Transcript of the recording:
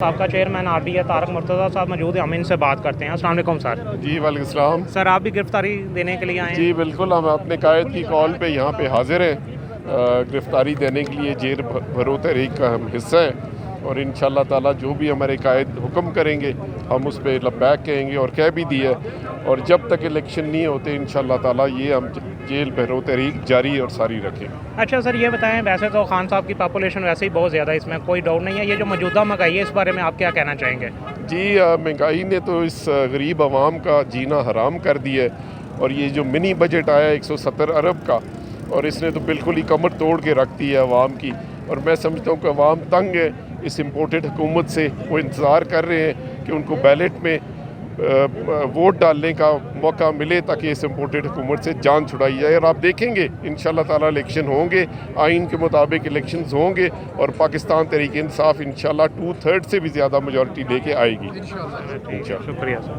आपका chairman RTA Tarak Murtaza साहब मौजूद है, हम इनसे बात करते हैं। अस्सलाम वालेकुम सर। जी वालेकुम सलाम। सर आप भी गिरफ्तारी देने के लिए आए हैं? जी बिल्कुल, हम अपने कायद की कॉल पे यहाँ पे हाजिर हैं। गिरफ्तारी देने के लिए जेल भरो तहरीक का हम हिस्सा हैं और इंशाल्लाह ताला जो भी हमारे कायद हुक्म करेंगे हम उस पर लब्बैक कहेंगे और कह भी दिया है। और जब तक इलेक्शन नहीं होते इंशाल्लाह ताला ये हम जेल भरो तहरीक जारी और सारी रखेंगे। अच्छा सर ये बताएं, वैसे तो खान साहब की पॉपुलेशन वैसे ही बहुत ज़्यादा है, इसमें कोई डाउट नहीं है। ये जो मौजूदा महंगाई है इस बारे में आप क्या कहना चाहेंगे? जी महंगाई ने तो इस गरीब आवाम का जीना हराम कर दिया है और ये जो मिनी बजट आया 170 अरब का और इसने तो बिल्कुल ही कमर तोड़ के रख दी है आवाम की। और मैं समझता हूँ कि आवाम तंग है इस इम्पोर्टेड हुकूमत से। वो इंतज़ार कर रहे हैं कि उनको बैलेट में वोट डालने का मौका मिले ताकि इस इम्पोर्टेड हुकूमत से जान छुड़ाई जाए। और आप देखेंगे इंशाल्लाह ताला इलेक्शन होंगे, आइन के मुताबिक इलेक्शंस होंगे और पाकिस्तान तहरीक इंसाफ इंशाल्लाह 2/3 से भी ज़्यादा मेजॉरिटी लेके आएगी इंशाल्लाह। शुक्रिया सर।